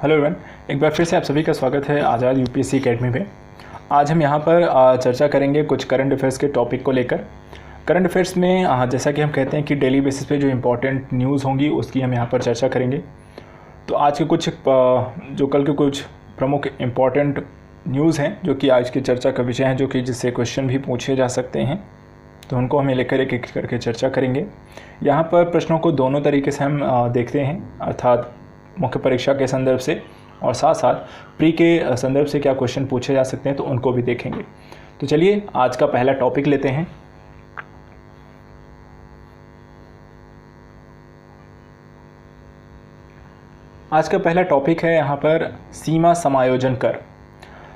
Hello everyone, एक बार फिर से आप सभी का स्वागत है आज़ाद यूपीएससी एकेडमी में। आज हम यहाँ पर चर्चा करेंगे कुछ करंट अफेयर्स के टॉपिक को लेकर। करंट अफेयर्स में जैसा कि हम कहते हैं कि डेली बेसिस पे जो इम्पोर्टेंट न्यूज़ होंगी उसकी हम यहाँ पर चर्चा करेंगे। तो आज के कुछ जो कल के कुछ प्रमुख इम्पॉर्टेंट न्यूज़ हैं जो कि आज की चर्चा का विषय हैं, जो कि जिससे क्वेश्चन भी पूछे जा सकते हैं, तो उनको हमें लेकर एक एक करके चर्चा करेंगे। यहाँ पर प्रश्नों को दोनों तरीके से हम देखते हैं, अर्थात मुख्य परीक्षा के संदर्भ से और साथ साथ प्री के संदर्भ से क्या क्वेश्चन पूछे जा सकते हैं तो उनको भी देखेंगे। तो चलिए आज का पहला टॉपिक लेते हैं। आज का पहला टॉपिक है यहाँ पर सीमा समायोजन कर।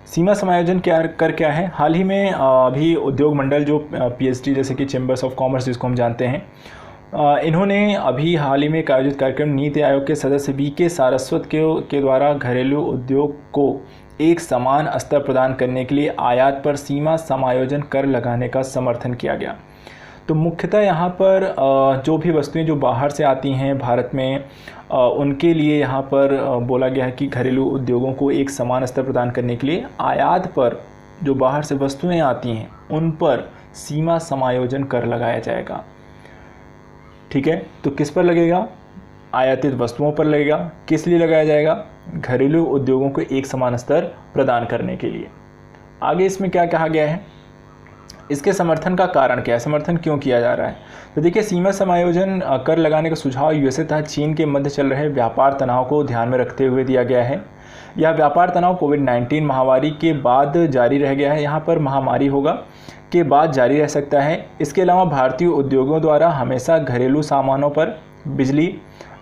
सीमा समायोजन क्या है। हाल ही में अभी उद्योग मंडल जो पीएचडी जैसे कि चैम्बर्स ऑफ कॉमर्स जिसको हम जानते हैं, इन्होंने अभी हाल ही में आयोजित कार्यक्रम नीति आयोग के सदस्य वीके सारस्वत के द्वारा घरेलू उद्योग को एक समान स्तर प्रदान करने के लिए आयात पर सीमा समायोजन कर लगाने का समर्थन किया गया। तो मुख्यतः यहाँ पर जो भी वस्तुएं जो बाहर से आती हैं भारत में, उनके लिए यहाँ पर बोला गया है कि घरेलू उद्योगों को एक समान स्तर प्रदान करने के लिए आयात पर जो बाहर से वस्तुएं आती हैं उन पर सीमा समायोजन कर लगाया जाएगा। ठीक है, तो किस पर लगेगा? आयातित वस्तुओं पर लगेगा। किस लिए लगाया जाएगा? घरेलू उद्योगों को एक समान स्तर प्रदान करने के लिए। आगे इसमें क्या कहा गया है, इसके समर्थन का कारण क्या है, समर्थन क्यों किया जा रहा है? तो देखिए, सीमा समायोजन कर लगाने का सुझाव यूएसए तथा चीन के मध्य चल रहे व्यापार तनाव को ध्यान में रखते हुए दिया गया है। यह व्यापार तनाव कोविड-19 महामारी के बाद जारी रह गया है, यहाँ पर महामारी होगा के बाद जारी रह सकता है। इसके अलावा भारतीय उद्योगों द्वारा हमेशा घरेलू सामानों पर बिजली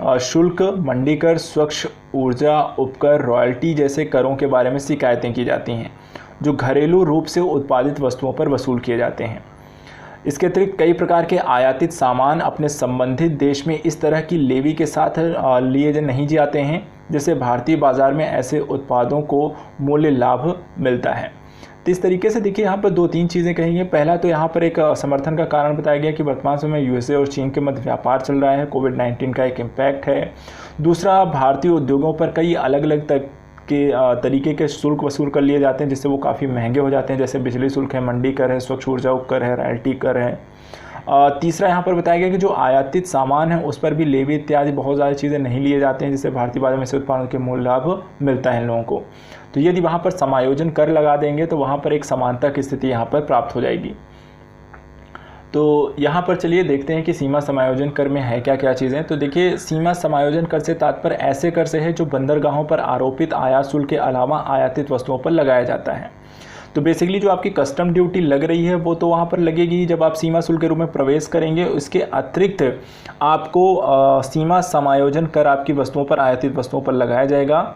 शुल्क, मंडी कर, स्वच्छ ऊर्जा उपकर, रॉयल्टी जैसे करों के बारे में शिकायतें की जाती हैं जो घरेलू रूप से उत्पादित वस्तुओं पर वसूल किए जाते हैं। इसके अतिरिक्त कई प्रकार के आयातित सामान अपने संबंधित देश में इस तरह की लेवी के साथ लिए नहीं जाते हैं, जिससे भारतीय बाजार में ऐसे उत्पादों को मूल्य लाभ मिलता है। तो इस तरीके से देखिए, यहाँ पर दो तीन चीज़ें कही हैं। पहला तो यहाँ पर एक समर्थन का कारण बताया गया कि वर्तमान समय में यूएसए और चीन के मध्य व्यापार चल रहा है, कोविड-19 का एक इम्पैक्ट है। दूसरा, भारतीय उद्योगों पर कई अलग अलग तरीके के शुल्क वसूल कर लिए जाते हैं जिससे वो काफ़ी महंगे हो जाते हैं, जैसे बिजली शुल्क है, मंडी कर है, स्वच्छ ऊर्जा उपकर है, रॉयल्टी कर है। तीसरा यहाँ पर बताया गया कि जो आयातित सामान है उस पर भी लेवी इत्यादि बहुत ज़्यादा चीज़ें नहीं लिए जाते हैं, जिससे भारतीय बाजार में से उत्पादन के मूल्य लाभ मिलता है इन लोगों को। तो यदि वहाँ पर समायोजन कर लगा देंगे तो वहाँ पर एक समानता की स्थिति यहाँ पर प्राप्त हो जाएगी। तो यहाँ पर चलिए देखते हैं कि सीमा समायोजन कर में है क्या क्या चीज़ें। तो देखिए, सीमा समायोजन कर से तात्पर्य ऐसे कर से है जो बंदरगाहों पर आरोपित आयात शुल्क के अलावा आयातित वस्तुओं पर लगाया जाता है। तो बेसिकली जो आपकी कस्टम ड्यूटी लग रही है वो तो वहाँ पर लगेगी जब आप सीमा शुल्क के रूप में प्रवेश करेंगे। इसके अतिरिक्त आपको सीमा समायोजन कर आपकी वस्तुओं पर, आयातित वस्तुओं पर लगाया जाएगा।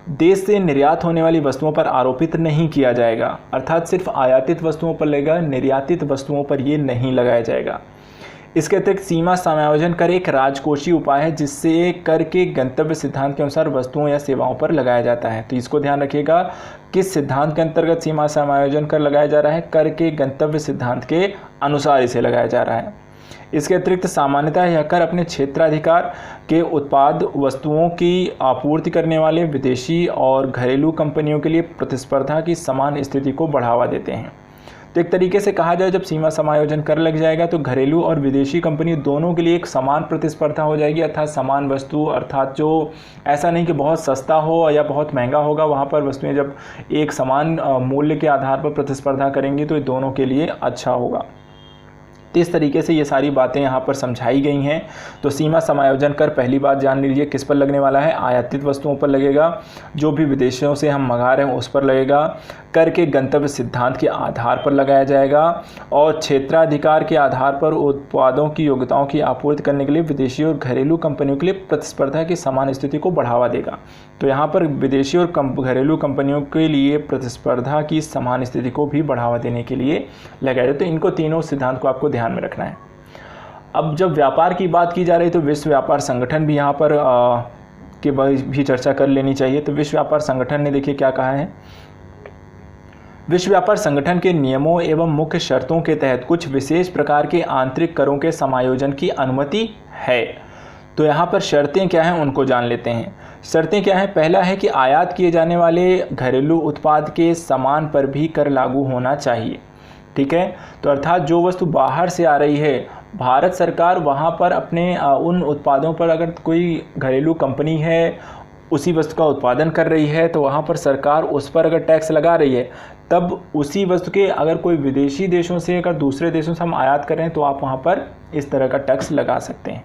देश से निर्यात होने वाली वस्तुओं पर आरोपित नहीं किया जाएगा, अर्थात सिर्फ आयातित वस्तुओं पर लगेगा, निर्यातित वस्तुओं पर ये नहीं लगाया जाएगा। इसके अतिरिक्त सीमा समायोजन कर एक राजकोषीय उपाय है जिससे कर के गंतव्य सिद्धांत के अनुसार वस्तुओं या सेवाओं पर लगाया जाता है। तो इसको ध्यान रखिएगा, किस सिद्धांत के अंतर्गत सीमा समायोजन कर लगाया जा रहा है? कर के गंतव्य सिद्धांत के अनुसार इसे लगाया जा रहा है। इसके अतिरिक्त सामान्यतः यह कर अपने क्षेत्राधिकार के उत्पाद वस्तुओं की आपूर्ति करने वाले विदेशी और घरेलू कंपनियों के लिए प्रतिस्पर्धा की समान स्थिति को बढ़ावा देते हैं। तो एक तरीके से कहा जाए, जब सीमा समायोजन कर लग जाएगा तो घरेलू और विदेशी कंपनी दोनों के लिए एक समान प्रतिस्पर्धा हो जाएगी, अर्थात समान वस्तु, अर्थात जो ऐसा नहीं कि बहुत सस्ता हो या बहुत महंगा होगा, वहाँ पर वस्तुएं जब एक समान मूल्य के आधार पर प्रतिस्पर्धा करेंगी तो ये दोनों के लिए अच्छा होगा। तो इस तरीके से ये सारी बातें यहाँ पर समझाई गई हैं। तो सीमा समायोजन कर पहली बात जान लीजिए किस पर लगने वाला है, आयातित वस्तुओं पर लगेगा, जो भी विदेशों से हम मंगा रहे हैं उस पर लगेगा, कर के गंतव्य सिद्धांत के आधार पर लगाया जाएगा और क्षेत्राधिकार के आधार पर उत्पादों की योग्यताओं की आपूर्ति करने के लिए विदेशी और घरेलू कंपनियों के लिए प्रतिस्पर्धा की समान स्थिति को बढ़ावा देगा। तो यहाँ पर विदेशी और घरेलू कंपनियों के लिए प्रतिस्पर्धा की समान स्थिति को भी बढ़ावा देने के लिए लगाया जाए। तो इनको तीनों सिद्धांत को आपको ध्यान में रखना है। अब जब व्यापार की बात की जा रही तो विश्व व्यापार संगठन भी यहाँ पर के भी चर्चा कर लेनी चाहिए। तो विश्व व्यापार संगठन ने देखिए क्या कहा है, विश्व व्यापार संगठन के नियमों एवं मुख्य शर्तों के तहत कुछ विशेष प्रकार के आंतरिक करों के समायोजन की अनुमति है। तो यहाँ पर शर्तें क्या हैं उनको जान लेते हैं। शर्तें क्या हैं? पहला है कि आयात किए जाने वाले घरेलू उत्पाद के सामान पर भी कर लागू होना चाहिए। ठीक है, तो अर्थात जो वस्तु बाहर से आ रही है, भारत सरकार वहाँ पर अपने उन उत्पादों पर, अगर कोई घरेलू कंपनी है उसी वस्तु का उत्पादन कर रही है तो वहाँ पर सरकार उस पर अगर टैक्स लगा रही है, तब उसी वस्तु के अगर कोई विदेशी देशों से, अगर दूसरे देशों से हम आयात कर रहे हैं तो आप वहाँ पर इस तरह का टैक्स लगा सकते हैं।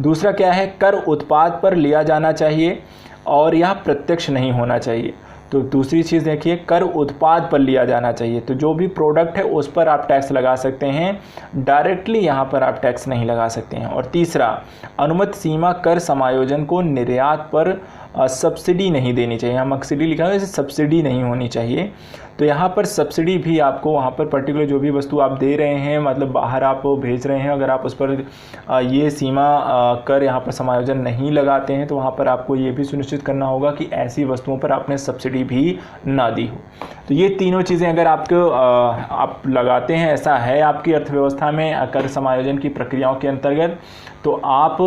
दूसरा क्या है? कर उत्पाद पर लिया जाना चाहिए और यह प्रत्यक्ष नहीं होना चाहिए। तो दूसरी चीज़ देखिए, कर उत्पाद पर लिया जाना चाहिए, तो जो भी प्रोडक्ट है उस पर आप टैक्स लगा सकते हैं, डायरेक्टली यहाँ पर आप टैक्स नहीं लगा सकते हैं। और तीसरा, अनुमत सीमा कर समायोजन को निर्यात पर सब्सिडी नहीं देनी चाहिए। यहाँ सब्सिडी लिखा है, सब्सिडी नहीं होनी चाहिए। तो यहाँ पर सब्सिडी भी आपको वहाँ पर पर्टिकुलर जो भी वस्तु आप दे रहे हैं, मतलब बाहर आप भेज रहे हैं, अगर आप उस पर ये सीमा कर यहाँ पर समायोजन नहीं लगाते हैं तो वहाँ पर आपको ये भी सुनिश्चित करना होगा कि ऐसी वस्तुओं पर आपने सब्सिडी भी ना दी हो। तो ये तीनों चीज़ें अगर आप लगाते हैं, ऐसा है आपकी अर्थव्यवस्था में कर समायोजन की प्रक्रियाओं के अंतर्गत, तो आप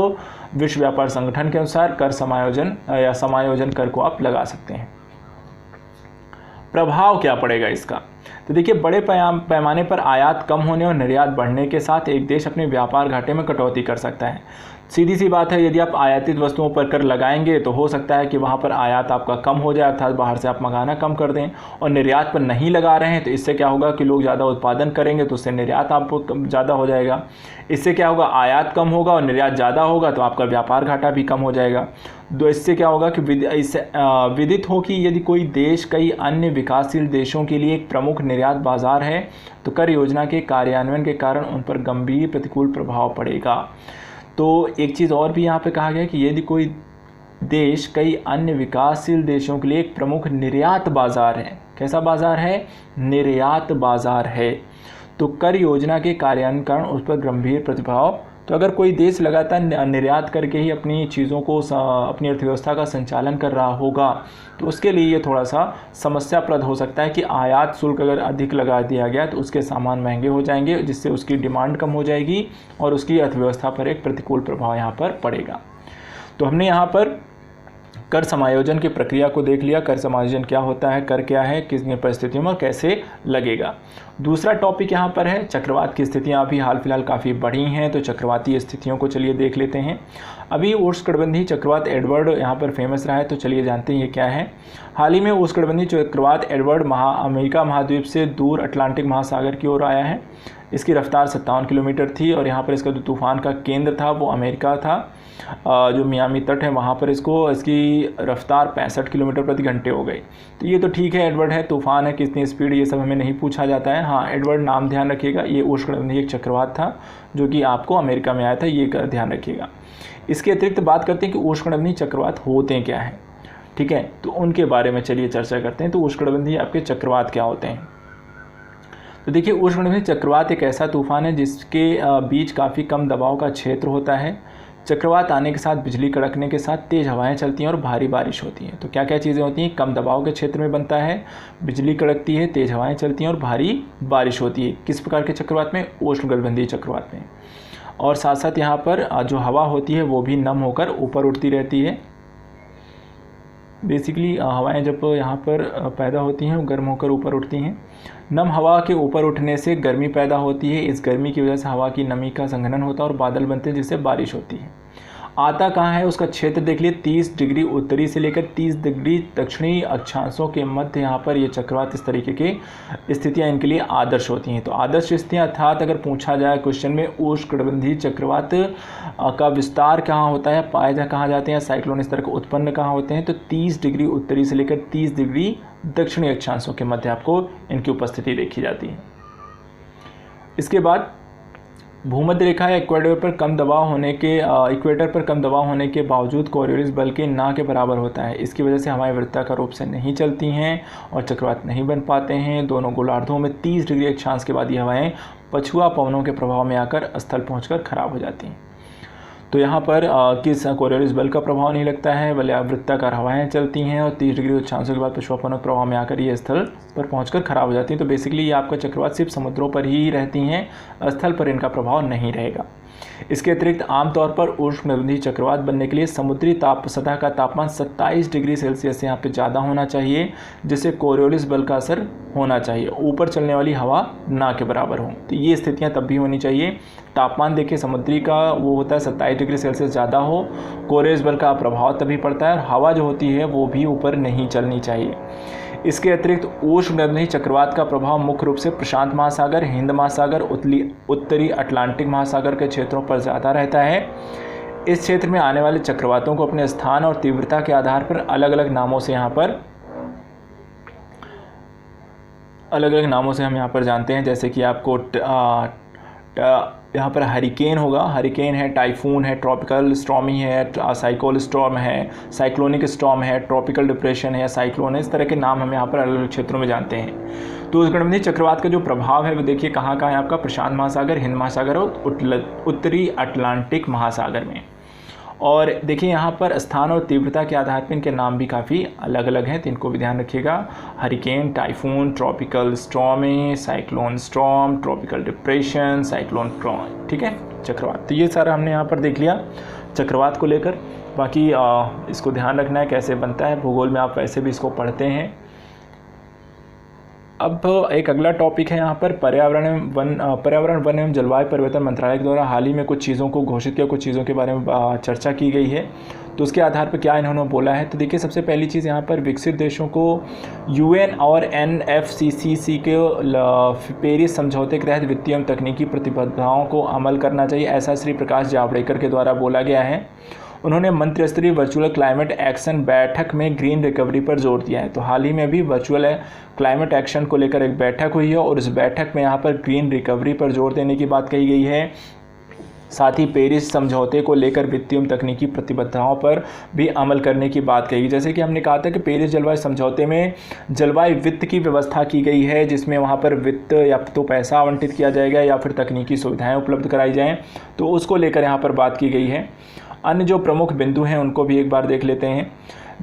विश्व व्यापार संगठन के अनुसार कर समायोजन या समायोजन कर को आप लगा सकते हैं। प्रभाव क्या पड़ेगा इसका? तो देखिए, बड़े पैमाने पर आयात कम होने और निर्यात बढ़ने के साथ एक देश अपने व्यापार घाटे में कटौती कर सकता है। सीधी सी बात है, यदि आप आयातित वस्तुओं पर कर लगाएंगे तो हो सकता है कि वहाँ पर आयात आपका कम हो जाए, अर्थात बाहर से आप मंगाना कम कर दें। और निर्यात पर नहीं लगा रहे हैं तो इससे क्या होगा कि लोग ज़्यादा उत्पादन करेंगे तो उससे निर्यात आपको ज़्यादा हो जाएगा। इससे क्या होगा? आयात कम होगा और निर्यात ज़्यादा होगा तो आपका व्यापार घाटा भी कम हो जाएगा। तो इससे क्या होगा कि विदित हो कि यदि कोई देश कई अन्य विकासशील देशों के लिए एक प्रमुख निर्यात बाजार है तो कर योजना के कार्यान्वयन के कारण उन पर गंभीर प्रतिकूल प्रभाव पड़ेगा। तो एक चीज़ और भी यहाँ पे कहा गया कि यदि कोई देश कई अन्य विकासशील देशों के लिए एक प्रमुख निर्यात बाजार है, कैसा बाजार है? निर्यात बाजार है, तो कर योजना के कार्यान्वयन कारण उस पर गंभीर प्रतिभाव। तो अगर कोई देश लगातार निर्यात करके ही अपनी चीज़ों को, अपनी अर्थव्यवस्था का संचालन कर रहा होगा तो उसके लिए ये थोड़ा सा समस्याप्रद हो सकता है कि आयात शुल्क अगर अधिक लगा दिया गया तो उसके सामान महंगे हो जाएंगे, जिससे उसकी डिमांड कम हो जाएगी और उसकी अर्थव्यवस्था पर एक प्रतिकूल प्रभाव यहाँ पर पड़ेगा। तो हमने यहाँ पर कर समायोजन की प्रक्रिया को देख लिया, कर समायोजन क्या होता है, कर क्या है, किस परिस्थितियों में कैसे लगेगा। दूसरा टॉपिक यहाँ पर है चक्रवात की स्थितियाँ अभी हाल फिलहाल काफ़ी बढ़ी हैं, तो चक्रवाती स्थितियों को चलिए देख लेते हैं। अभी उष्णकटिबंधीय चक्रवात एडवर्ड यहाँ पर फेमस रहा है, तो चलिए जानते हैं ये क्या है। हाल ही में उष्णकटिबंधीय चक्रवात एडवर्ड अमेरिका महाद्वीप से दूर अटलांटिक महासागर की ओर आया है। इसकी रफ्तार 57 किलोमीटर थी और यहाँ पर इसका जो तूफ़ान का केंद्र था वो अमेरिका था, जो मियामी तट है वहाँ पर इसकी रफ्तार 65 किलोमीटर प्रति घंटे हो गई। तो ये तो ठीक है, एडवर्ड है, तूफ़ान है, कितनी स्पीड, ये सब हमें नहीं पूछा जाता है। हाँ, एडवर्ड नाम ध्यान रखिएगा, ये उष्णकटिबंधीय एक चक्रवात था जो कि आपको अमेरिका में आया था, ये ध्यान रखिएगा। इसके अतिरिक्त बात करते हैं कि उष्णकटिबंधीय चक्रवात होते क्या हैं, ठीक है, तो उनके बारे में चलिए चर्चा करते हैं। तो उष्णकटिबंधीय आपके चक्रवात क्या होते हैं? तो देखिए, उष्णकटिबंधीय चक्रवात एक ऐसा तूफान है जिसके बीच काफ़ी कम दबाव का क्षेत्र होता है। चक्रवात आने के साथ बिजली कड़कने के साथ तेज़ हवाएं चलती हैं और भारी बारिश होती है। तो क्या क्या चीज़ें होती हैं? कम दबाव के क्षेत्र में बनता है, बिजली कड़कती है, तेज़ हवाएं चलती हैं और भारी बारिश होती है। किस प्रकार के चक्रवात में? उष्णकटिबंधीय चक्रवात में। और साथ साथ यहाँ पर जो हवा होती है वो भी नम होकर ऊपर उठती रहती है। बेसिकली हवाएं जब यहाँ पर पैदा होती हैं वो गर्म होकर ऊपर उठती हैं। नम हवा के ऊपर उठने से गर्मी पैदा होती है। इस गर्मी की वजह से हवा की नमी का संघनन होता है और बादल बनते हैं जिससे बारिश होती है। आता कहाँ है? उसका क्षेत्र देख लिए, 30 डिग्री उत्तरी से लेकर 30 डिग्री दक्षिणी अक्षांशों के मध्य यहाँ पर ये चक्रवात, इस तरीके की स्थितियाँ इनके लिए आदर्श होती हैं। तो आदर्श स्थितियाँ अर्थात अगर पूछा जाए क्वेश्चन में उष्णकटिबंधीय चक्रवात का विस्तार कहाँ होता है, पाए कहाँ जाते हैं, साइक्लोन इस तरह के उत्पन्न कहाँ होते हैं, तो 30 डिग्री उत्तरी से लेकर 30 डिग्री दक्षिणी अक्षांशों के मध्य आपको इनकी उपस्थिति देखी जाती है। इसके बाद भूमध्य रेखा या इक्वेटर पर कम दबाव होने के बावजूद कोरियोलिस बल के ना के बराबर होता है। इसकी वजह से हवाएं वृत्ताकार रूप से नहीं चलती हैं और चक्रवात नहीं बन पाते हैं। दोनों गोलार्धों में 30 डिग्री अक्षांश के बाद ये हवाएं पछुआ पवनों के प्रभाव में आकर स्थल पहुंचकर खराब हो जाती हैं। तो यहाँ पर किस कोरियोलिस बल का प्रभाव नहीं लगता है, बल्कि वृत्ताकार हवाएं चलती हैं और 30 डिग्री अक्षांशों के बाद पछुआ पवनों के प्रभाव में आकर ये स्थल पर पहुंचकर खराब हो जाती हैं। तो बेसिकली ये आपका चक्रवात सिर्फ समुद्रों पर ही रहती हैं, स्थल पर इनका प्रभाव नहीं रहेगा। इसके अतिरिक्त आमतौर पर उष्णकटिबंधीय चक्रवात बनने के लिए समुद्री सतह का तापमान 27 डिग्री सेल्सियस से यहाँ पे ज़्यादा होना चाहिए, जिससे कोरियोलिस बल का असर होना चाहिए, ऊपर चलने वाली हवा ना के बराबर हो। तो ये स्थितियाँ तब भी होनी चाहिए। तापमान देखिए समुद्री का वो होता है 27 डिग्री सेल्सियस ज़्यादा हो, कोरियोलिस बल का प्रभाव तभी पड़ता है, और हवा जो होती है वो भी ऊपर नहीं चलनी चाहिए। इसके अतिरिक्त उष्णकटिबंधीय चक्रवात का प्रभाव मुख्य रूप से प्रशांत महासागर, हिंद महासागर, उत्तरी अटलांटिक महासागर के क्षेत्रों पर ज़्यादा रहता है। इस क्षेत्र में आने वाले चक्रवातों को अपने स्थान और तीव्रता के आधार पर अलग अलग नामों से हम यहाँ पर जानते हैं। जैसे कि आपको यहाँ पर हरिकेन होगा, हरिकेन है, टाइफून है, ट्रॉपिकल स्टॉर्मी है, साइक्लोन स्टॉर्म है, साइक्लोनिक स्टॉर्म है, ट्रॉपिकल डिप्रेशन है, साइक्लोन है, इस तरह के नाम हम यहाँ पर अलग अलग क्षेत्रों में जानते हैं। तो उष्णकटिबंधीय चक्रवात का जो प्रभाव है वो देखिए कहाँ कहाँ है आपका, प्रशांत महासागर, हिंद महासागर और उत्तरी अटलांटिक महासागर में। और देखिए यहाँ पर स्थान और तीव्रता के आधार पर इनके नाम भी काफ़ी अलग अलग हैं, तो इनको भी ध्यान रखिएगा। Hurricane, typhoon, tropical stormy, cyclone storm, tropical depression, cyclone Tron, ठीक है, चक्रवात। तो ये सारा हमने यहाँ पर देख लिया चक्रवात को लेकर। बाकी इसको ध्यान रखना है कैसे बनता है, भूगोल में आप वैसे भी इसको पढ़ते हैं। अब एक अगला टॉपिक है यहाँ पर पर्यावरण, वन एवं जलवायु परिवर्तन मंत्रालय के द्वारा हाल ही में कुछ चीज़ों को घोषित किया, कुछ चीज़ों के बारे में चर्चा की गई है। तो उसके आधार पर क्या इन्होंने बोला है, तो देखिए सबसे पहली चीज़ यहाँ पर विकसित देशों को UN और NFCCC के पेरिस समझौते के तहत वित्तीय एवं तकनीकी प्रतिबद्धताओं को अमल करना चाहिए, ऐसा श्री प्रकाश जावड़ेकर के द्वारा बोला गया है। उन्होंने मंत्रिस्तरीय वर्चुअल क्लाइमेट एक्शन बैठक में ग्रीन रिकवरी पर जोर दिया है। तो हाल ही में भी वर्चुअल क्लाइमेट एक्शन को लेकर एक बैठक हुई है, और इस बैठक में यहाँ पर ग्रीन रिकवरी पर जोर देने की बात कही गई है। साथ ही पेरिस समझौते को लेकर वित्तीय एवं तकनीकी प्रतिबद्धताओं पर भी अमल करने की बात कही। जैसे कि हमने कहा था कि पेरिस जलवायु समझौते में जलवायु वित्त की व्यवस्था की गई है, जिसमें वहाँ पर वित्त या तो पैसा आवंटित किया जाएगा या फिर तकनीकी सुविधाएं उपलब्ध कराई जाएं, तो उसको लेकर यहाँ पर बात की गई है। अन्य जो प्रमुख बिंदु हैं उनको भी एक बार देख लेते हैं।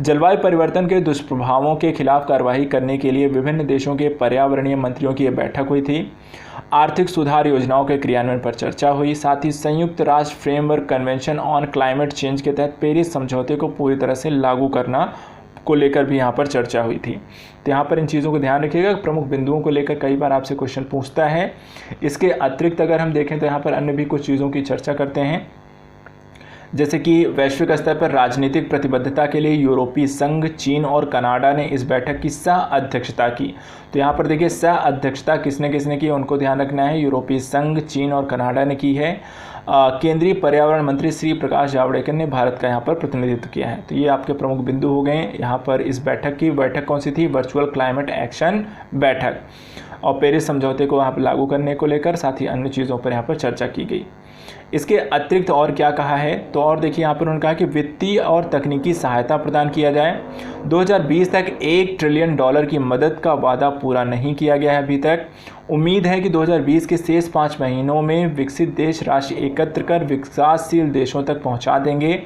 जलवायु परिवर्तन के दुष्प्रभावों के खिलाफ कार्रवाई करने के लिए विभिन्न देशों के पर्यावरणीय मंत्रियों की यह बैठक हुई थी। आर्थिक सुधार योजनाओं के क्रियान्वयन पर चर्चा हुई। साथ ही संयुक्त राष्ट्र framework convention on climate change के तहत पेरिस समझौते को पूरी तरह से लागू करना को लेकर भी यहाँ पर चर्चा हुई थी। तो यहाँ पर इन चीज़ों को ध्यान रखिएगा, प्रमुख बिंदुओं को लेकर कई बार आपसे क्वेश्चन पूछता है। इसके अतिरिक्त अगर हम देखें तो यहाँ पर अन्य भी कुछ चीज़ों की चर्चा करते हैं, जैसे कि वैश्विक स्तर पर राजनीतिक प्रतिबद्धता के लिए यूरोपीय संघ, चीन और कनाडा ने इस बैठक की सह अध्यक्षता की। तो यहाँ पर देखिए सह अध्यक्षता किसने की, उनको ध्यान रखना है, यूरोपीय संघ, चीन और कनाडा ने की है। केंद्रीय पर्यावरण मंत्री श्री प्रकाश जावड़ेकर ने भारत का यहाँ पर प्रतिनिधित्व किया है। तो ये आपके प्रमुख बिंदु हो गए यहाँ पर इस बैठक की। बैठक कौन सी थी, वर्चुअल क्लाइमेट एक्शन बैठक, और पेरिस समझौते को यहाँ पर लागू करने को लेकर साथ ही अन्य चीज़ों पर यहाँ पर चर्चा की गई। इसके अतिरिक्त और क्या कहा है, तो और देखिए यहाँ पर उन्होंने कहा कि वित्तीय और तकनीकी सहायता प्रदान किया जाए। 2020 तक $1 ट्रिलियन की मदद का वादा पूरा नहीं किया गया है अभी तक। उम्मीद है कि 2020 के शेष 5 महीनों में विकसित देश राशि एकत्र कर विकासशील देशों तक पहुँचा देंगे।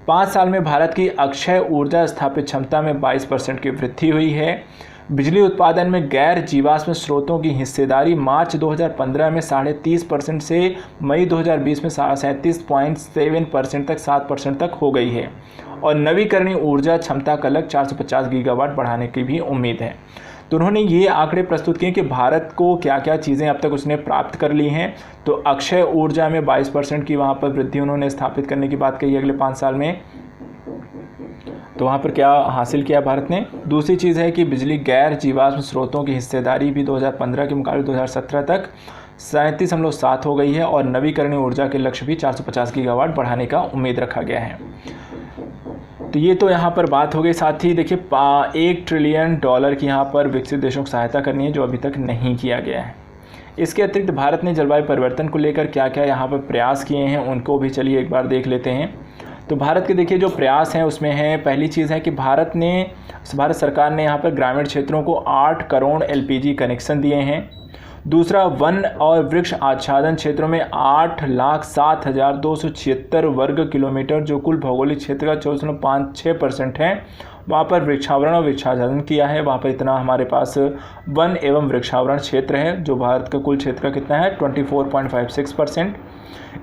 5 साल में भारत की अक्षय ऊर्जा स्थापित क्षमता में 22% की वृद्धि हुई है। बिजली उत्पादन में गैर जीवाश्म स्रोतों की हिस्सेदारी मार्च 2015 में 30.5% से मई 2020 में 37.7% तक 7% तक हो गई है, और नवीकरणीय ऊर्जा क्षमता का लक्ष्य 450 गीगावाट बढ़ाने की भी उम्मीद है। तो उन्होंने ये आंकड़े प्रस्तुत किए कि भारत को क्या क्या चीज़ें अब तक उसने प्राप्त कर ली हैं। तो अक्षय ऊर्जा में 22% की वहाँ पर वृद्धि उन्होंने स्थापित करने की बात कही अगले 5 साल में। तो वहाँ पर क्या हासिल किया भारत ने। दूसरी चीज़ है कि बिजली गैर जीवाश्म स्रोतों की हिस्सेदारी भी 2015 के मुकाबले 2017 तक 37.7 हो गई है, और नवीकरणीय ऊर्जा के लक्ष्य भी 450 गीगावाट बढ़ाने का उम्मीद रखा गया है। तो ये तो यहाँ पर बात हो गई। साथ ही देखिए $1 ट्रिलियन की यहाँ पर विकसित देशों को सहायता करनी है, जो अभी तक नहीं किया गया है। इसके अतिरिक्त भारत ने जलवायु परिवर्तन को लेकर क्या क्या यहाँ पर प्रयास किए हैं, उनको भी चलिए एक बार देख लेते हैं। तो भारत के देखिए जो प्रयास हैं उसमें है, पहली चीज़ है कि भारत सरकार ने यहाँ पर ग्रामीण क्षेत्रों को 8 करोड़ LPG कनेक्शन दिए हैं। दूसरा, वन और वृक्ष आच्छादन क्षेत्रों में 8,07,276 वर्ग किलोमीटर, जो कुल भौगोलिक क्षेत्र का 14.56% है, वहाँ पर वृक्षावरण और वृक्षाच्छादन किया है। वहाँ पर इतना हमारे पास वन एवं वृक्षावरण क्षेत्र है, जो भारत का कुल क्षेत्र का कितना है 24.56%।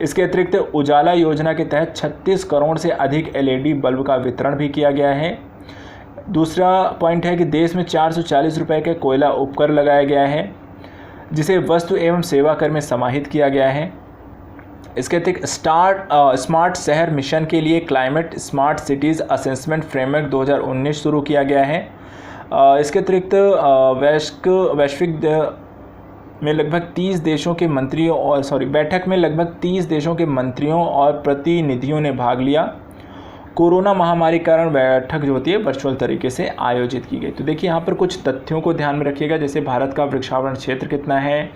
इसके अतिरिक्त उजाला योजना के तहत 36 करोड़ से अधिक LED बल्ब का वितरण भी किया गया है। दूसरा पॉइंट है कि देश में 440 रुपये का कोयला उपकर लगाया गया है, जिसे वस्तु एवं सेवा कर में समाहित किया गया है। इसके अतिरिक्त स्मार्ट शहर मिशन के लिए climate smart cities assessment framework 2019 शुरू किया गया है। इसके अतिरिक्त वैश्विक में लगभग 30 देशों के मंत्रियों और बैठक में लगभग 30 देशों के मंत्रियों और प्रतिनिधियों ने भाग लिया। कोरोना महामारी के कारण बैठक जो होती है वर्चुअल तरीके से आयोजित की गई। तो देखिए यहाँ पर कुछ तथ्यों को ध्यान में रखिएगा, जैसे भारत का वृक्षारोपण क्षेत्र कितना है,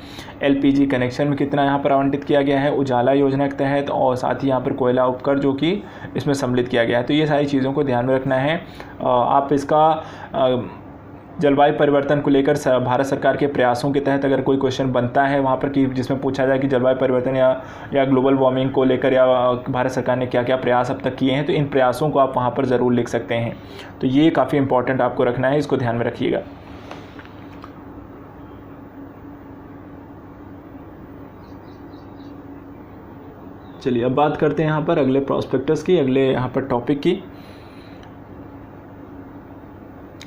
LPG कनेक्शन में कितना यहाँ पर आवंटित किया गया है उजाला योजना के तहत, और साथ ही यहाँ पर कोयला उपकर जो कि इसमें सम्मिलित किया गया है। तो ये सारी चीज़ों को ध्यान में रखना है। आप इसका जलवायु परिवर्तन को लेकर भारत सरकार के प्रयासों के तहत अगर कोई क्वेश्चन बनता है वहाँ पर कि जिसमें पूछा जाए कि जलवायु परिवर्तन या ग्लोबल वार्मिंग को लेकर या भारत सरकार ने क्या क्या प्रयास अब तक किए हैं, तो इन प्रयासों को आप वहाँ पर ज़रूर लिख सकते हैं। तो ये काफ़ी इंपॉर्टेंट आपको रखना है, इसको ध्यान में रखिएगा। चलिए अब बात करते हैं यहाँ पर अगले प्रॉस्पेक्टस की, अगले यहाँ पर टॉपिक की।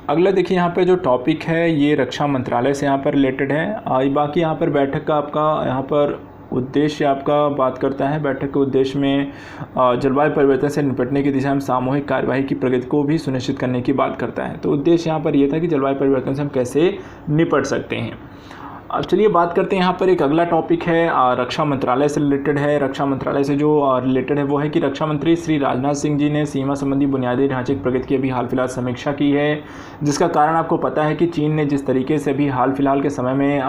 अगला देखिए यहाँ पे जो टॉपिक है ये रक्षा मंत्रालय से यहाँ पर रिलेटेड है। बाकी यहाँ पर बैठक का आपका यहाँ पर उद्देश्य आपका बात करता है। बैठक के उद्देश्य में जलवायु परिवर्तन से निपटने की दिशा में सामूहिक कार्यवाही की प्रगति को भी सुनिश्चित करने की बात करता है। तो उद्देश्य यहाँ पर यह था कि जलवायु परिवर्तन से हम कैसे निपट सकते हैं। अब चलिए बात करते हैं यहाँ पर एक अगला टॉपिक है रक्षा मंत्रालय से रिलेटेड है। रक्षा मंत्रालय से जो रिलेटेड है वो है कि रक्षा मंत्री श्री राजनाथ सिंह जी ने सीमा संबंधी बुनियादी ढांचे की प्रगति की अभी हाल फिलहाल समीक्षा की है, जिसका कारण आपको पता है कि चीन ने जिस तरीके से अभी हाल फिलहाल के समय में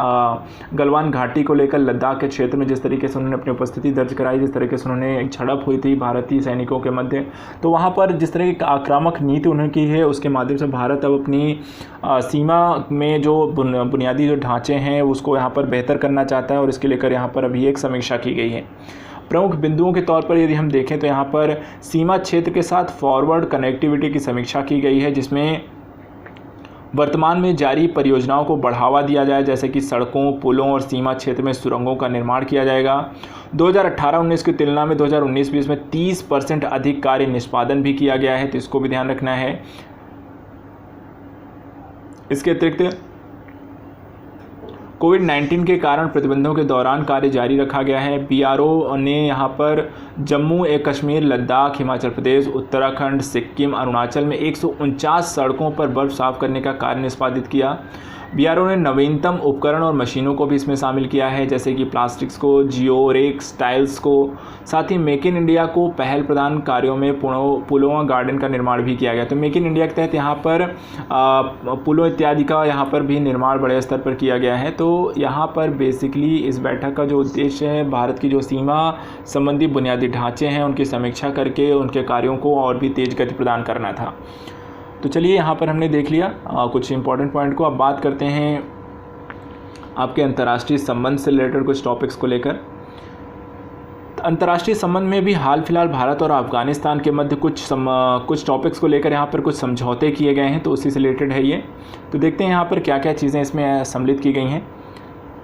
गलवान घाटी को लेकर लद्दाख के क्षेत्र में जिस तरीके से उन्होंने अपनी उपस्थिति दर्ज कराई, जिस तरीके से उन्होंने एक झड़प हुई थी भारतीय सैनिकों के मध्य, तो वहाँ पर जिस तरह की आक्रामक नीति उन्होंने की है उसके माध्यम से भारत अब अपनी सीमा में जो बुनियादी जो ढांचे हैं उसको यहाँ पर बेहतर करना चाहता है, और इसके लेकर यहाँ पर अभी एक समीक्षा की गई है। प्रमुख बिंदुओं के तौर पर यदि हम देखें तो यहाँ पर सीमा क्षेत्र के साथ फॉरवर्ड कनेक्टिविटी की समीक्षा की गई है, जिसमें वर्तमान में जारी परियोजनाओं को बढ़ावा दिया जाए, जैसे कि सड़कों, पुलों और सीमा क्षेत्र में सुरंगों का निर्माण किया जाएगा। 2018-19 की तुलना में 2019-20 में 30% अधिक कार्य निष्पादन भी किया गया है, तो इसको भी ध्यान रखना है। इसके अतिरिक्त कोविड-19 के कारण प्रतिबंधों के दौरान कार्य जारी रखा गया है। BRO ने यहाँ पर जम्मू कश्मीर, लद्दाख, हिमाचल प्रदेश, उत्तराखंड, सिक्किम, अरुणाचल में 149 सड़कों पर बर्फ साफ करने का कार्य निष्पादित किया। BRO ने नवीनतम उपकरण और मशीनों को भी इसमें शामिल किया है, जैसे कि प्लास्टिक्स को, जियोरेक्स टाइल्स को, साथ ही मेक इन इंडिया को पहल प्रदान कार्यों में पुलों गार्डन का निर्माण भी किया गया। तो मेक इन इंडिया के तहत यहाँ पर पुलों इत्यादि का यहाँ पर भी निर्माण बड़े स्तर पर किया गया है। तो यहाँ पर बेसिकली इस बैठक का जो उद्देश्य है भारत की जो सीमा संबंधी बुनियादी ढांचे हैं उनकी समीक्षा करके उनके कार्यों को और भी तेज गति प्रदान करना था। तो चलिए यहाँ पर हमने देख लिया कुछ इंपॉर्टेंट पॉइंट को। अब बात करते हैं आपके अंतर्राष्ट्रीय संबंध से रिलेटेड कुछ टॉपिक्स को लेकर। अंतर्राष्ट्रीय संबंध में भी हाल फिलहाल भारत और अफगानिस्तान के मध्य कुछ टॉपिक्स को लेकर यहाँ पर कुछ समझौते किए गए हैं, तो उसी से रिलेटेड है ये। तो देखते हैं यहाँ पर क्या क्या चीज़ें इसमें सम्मिलित की गई हैं।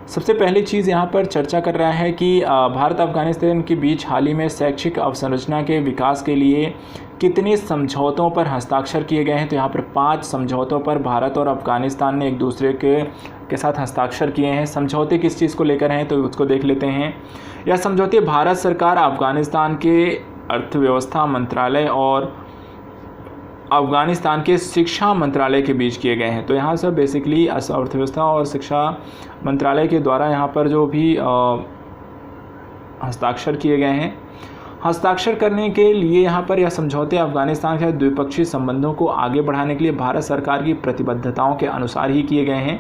सबसे पहली चीज़ यहाँ पर चर्चा कर रहा है कि भारत अफगानिस्तान के बीच हाल ही में शैक्षिक अवसंरचना के विकास के लिए कितने समझौतों पर हस्ताक्षर किए गए हैं। तो यहाँ पर 5 समझौतों पर भारत और अफगानिस्तान ने एक दूसरे के साथ हस्ताक्षर किए हैं। समझौते किस चीज़ को लेकर हैं तो उसको देख लेते हैं। यह समझौते भारत सरकार, अफगानिस्तान के अर्थव्यवस्था मंत्रालय और अफगानिस्तान के शिक्षा मंत्रालय के बीच किए गए हैं। तो यहाँ से बेसिकली अर्थव्यवस्था और शिक्षा मंत्रालय के द्वारा यहाँ पर जो भी हस्ताक्षर किए गए हैं, हस्ताक्षर करने के लिए यहाँ पर यह समझौते अफगानिस्तान के द्विपक्षीय संबंधों को आगे बढ़ाने के लिए भारत सरकार की प्रतिबद्धताओं के अनुसार ही किए गए हैं।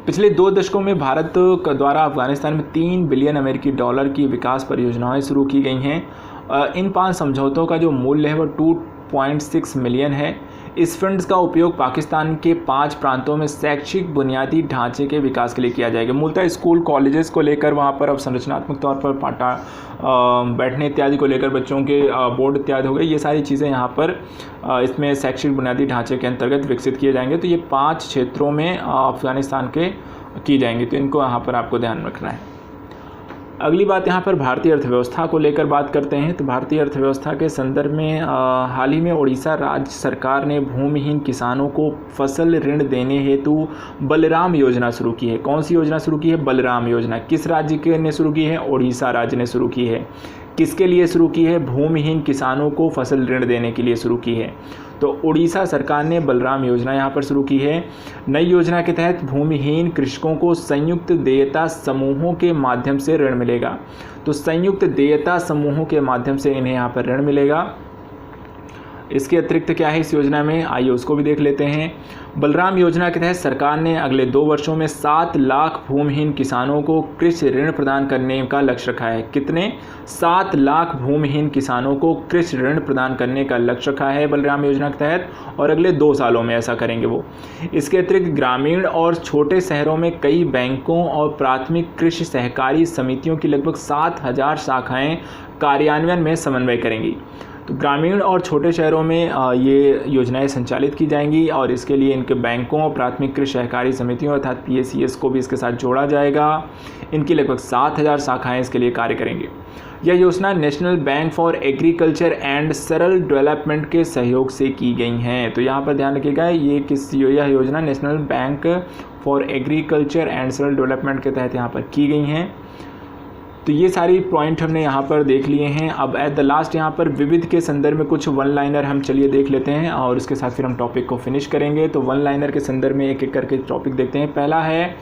पिछले 2 दशकों में भारत द्वारा अफगानिस्तान में $3 बिलियन की विकास परियोजनाएं शुरू की गई हैं। इन 5 समझौतों का जो मूल्य है वो 2.6 मिलियन है। इस फंड्स का उपयोग पाकिस्तान के 5 प्रांतों में शैक्षिक बुनियादी ढांचे के विकास के लिए किया जाएगा। मूलतः स्कूल कॉलेजेस को लेकर वहाँ पर अब संरचनात्मक तौर पर बैठने इत्यादि को लेकर बच्चों के बोर्ड इत्यादि हो गए, ये सारी चीज़ें यहाँ पर इसमें शैक्षिक बुनियादी ढांचे के अंतर्गत विकसित किए जाएंगे। तो ये 5 क्षेत्रों में अफगानिस्तान के की जाएंगी, तो इनको यहाँ पर आपको ध्यान रखना है। अगली बात यहाँ पर भारतीय अर्थव्यवस्था को लेकर बात करते हैं। तो भारतीय अर्थव्यवस्था के संदर्भ में हाल ही में उड़ीसा राज्य सरकार ने भूमिहीन किसानों को फसल ऋण देने हेतु बलराम योजना शुरू की है। कौन सी योजना शुरू की है? बलराम योजना। किस राज्य ने शुरू की है? उड़ीसा राज्य ने शुरू की है। किसके लिए शुरू की है? भूमिहीन किसानों को फसल ऋण देने के लिए शुरू की है। तो उड़ीसा सरकार ने बलराम योजना यहाँ पर शुरू की है। नई योजना के तहत भूमिहीन कृषकों को संयुक्त देयता समूहों के माध्यम से ऋण मिलेगा। तो संयुक्त देयता समूहों के माध्यम से इन्हें यहाँ पर ऋण मिलेगा। इसके अतिरिक्त क्या है इस योजना में, आइए उसको भी देख लेते हैं। बलराम योजना के तहत सरकार ने अगले 2 वर्षों में 7 लाख भूमिहीन किसानों को कृषि ऋण प्रदान करने का लक्ष्य रखा है। कितने? 7 लाख भूमिहीन किसानों को कृषि ऋण प्रदान करने का लक्ष्य रखा है बलराम योजना के तहत, और अगले 2 सालों में ऐसा करेंगे वो। इसके अतिरिक्त ग्रामीण और छोटे शहरों में कई बैंकों और प्राथमिक कृषि सहकारी समितियों की लगभग 7,000 शाखाएँ कार्यान्वयन में समन्वय करेंगी। तो ग्रामीण और छोटे शहरों में ये योजनाएं संचालित की जाएंगी, और इसके लिए इनके बैंकों और प्राथमिक कृषि सहकारी समितियों अर्थात PACS को भी इसके साथ जोड़ा जाएगा। इनकी लगभग 7,000 शाखाएं इसके लिए कार्य करेंगे। यह योजना national bank for agriculture and सरल डेवलपमेंट के सहयोग से की गई हैं। तो यहाँ पर ध्यान रखिएगा, यह योजना national bank for agriculture and सरल डेवलपमेंट के तहत यहाँ पर की गई हैं। तो ये सारी पॉइंट हमने यहाँ पर देख लिए हैं। अब एट द लास्ट यहाँ पर विविध के संदर्भ में कुछ वन लाइनर हम चलिए देख लेते हैं, और इसके साथ फिर हम टॉपिक को फिनिश करेंगे। तो वन लाइनर के संदर्भ में एक एक करके टॉपिक देखते हैं। पहला है,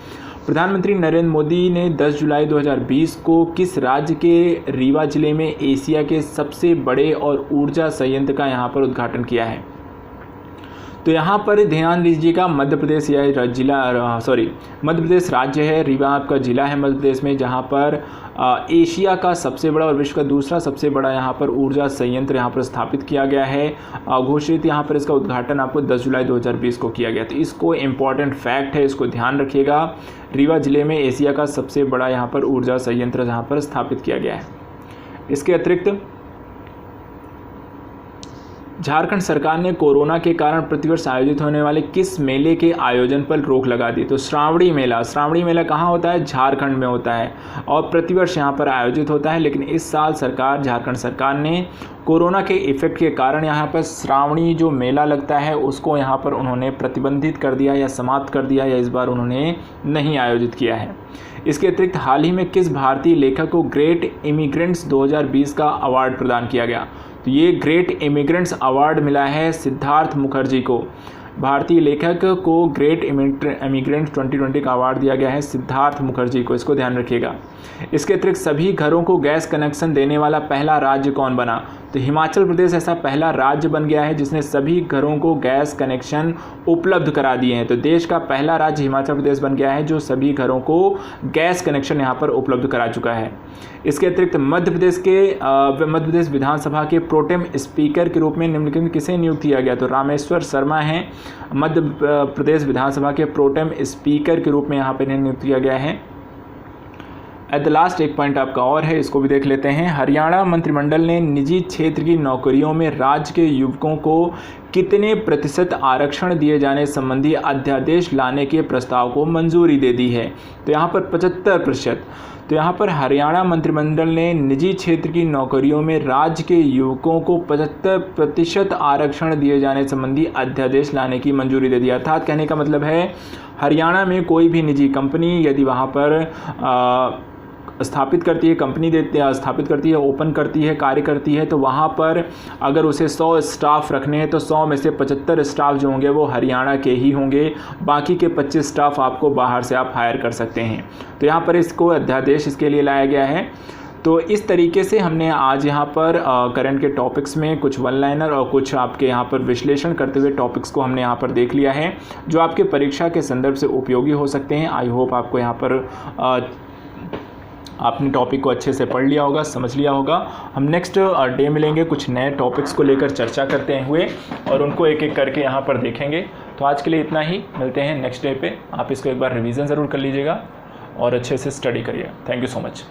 प्रधानमंत्री नरेंद्र मोदी ने 10 जुलाई 2020 को किस राज्य के रीवा जिले में एशिया के सबसे बड़े और ऊर्जा संयंत्र का यहाँ पर उद्घाटन किया है? तो यहाँ पर ध्यान दीजिएगा, मध्य प्रदेश या जिला मध्य प्रदेश राज्य है, रीवा आपका जिला है मध्य प्रदेश में, जहाँ पर एशिया का सबसे बड़ा और विश्व का दूसरा सबसे बड़ा यहाँ पर ऊर्जा संयंत्र यहाँ पर स्थापित किया गया है। घोषित यहाँ पर इसका उद्घाटन आपको 10 जुलाई 2020 को किया गया। तो इसको इम्पॉर्टेंट फैक्ट है, इसको ध्यान रखिएगा। रीवा जिले में एशिया का सबसे बड़ा यहाँ पर ऊर्जा संयंत्र जहाँ पर स्थापित किया गया है। इसके अतिरिक्त झारखंड सरकार ने कोरोना के कारण प्रतिवर्ष आयोजित होने वाले किस मेले के आयोजन पर रोक लगा दी? तो श्रावणी मेला कहाँ होता है? झारखंड में होता है, और प्रतिवर्ष यहाँ पर आयोजित होता है। लेकिन इस साल झारखंड सरकार ने कोरोना के इफेक्ट के कारण यहाँ पर श्रावणी जो मेला लगता है उसको यहाँ पर उन्होंने प्रतिबंधित कर दिया या समाप्त कर दिया, या इस बार उन्होंने नहीं आयोजित किया है। इसके अतिरिक्त हाल ही में किस भारतीय लेखक को ग्रेट इमिग्रेंट्स 2020 का अवार्ड प्रदान किया गया? तो ये ग्रेट इमिग्रेंट्स अवार्ड मिला है सिद्धार्थ मुखर्जी को। भारतीय लेखक को ग्रेट इमिग्रेंट्स 2020 का अवार्ड दिया गया है सिद्धार्थ मुखर्जी को, इसको ध्यान रखिएगा। इसके अतिरिक्त सभी घरों को गैस कनेक्शन देने वाला पहला राज्य कौन बना? तो हिमाचल प्रदेश ऐसा पहला राज्य बन गया है जिसने सभी घरों को गैस कनेक्शन उपलब्ध करा दिए हैं। तो देश का पहला राज्य हिमाचल प्रदेश बन गया है जो सभी घरों को गैस कनेक्शन यहाँ पर उपलब्ध करा चुका है। इसके अतिरिक्त मध्य प्रदेश विधानसभा के प्रोटेम स्पीकर के रूप में निम्नलिखित में किसे नियुक्त किया गया? तो रामेश्वर शर्मा हैं मध्य प्रदेश विधानसभा के प्रोटेम स्पीकर के रूप में यहाँ पर नियुक्त किया गया है। एट द लास्ट एक पॉइंट आपका और है, इसको भी देख लेते हैं। हरियाणा मंत्रिमंडल ने निजी क्षेत्र की नौकरियों में राज्य के युवकों को कितने प्रतिशत आरक्षण दिए जाने संबंधी अध्यादेश लाने के प्रस्ताव को मंजूरी दे दी है? तो यहाँ पर 75%। तो यहाँ पर हरियाणा मंत्रिमंडल ने निजी क्षेत्र की नौकरियों में राज्य के युवकों को 75% आरक्षण दिए जाने संबंधी अध्यादेश लाने की मंजूरी दे दी। अर्थात कहने का मतलब है हरियाणा में कोई भी निजी कंपनी यदि वहाँ पर स्थापित करती है, ओपन करती है, कार्य करती है, तो वहाँ पर अगर उसे 100 स्टाफ रखने हैं तो 100 में से 75 स्टाफ जो होंगे वो हरियाणा के ही होंगे, बाकी के 25 स्टाफ आपको बाहर से आप हायर कर सकते हैं। तो यहाँ पर इसको अध्यादेश इसके लिए लाया गया है। तो इस तरीके से हमने आज यहाँ पर करंट के टॉपिक्स में कुछ वन लाइनर और कुछ आपके यहाँ पर विश्लेषण करते हुए टॉपिक्स को हमने यहाँ पर देख लिया है जो आपके परीक्षा के संदर्भ से उपयोगी हो सकते हैं। आई होप आपको यहाँ पर आपने टॉपिक को अच्छे से पढ़ लिया होगा, समझ लिया होगा। हम नेक्स्ट डे मिलेंगे कुछ नए टॉपिक्स को लेकर चर्चा करते हुए और उनको एक एक करके यहाँ पर देखेंगे। तो आज के लिए इतना ही, मिलते हैं नेक्स्ट डे पे। आप इसको एक बार रिवीजन ज़रूर कर लीजिएगा और अच्छे से स्टडी करिए। Thank you so much.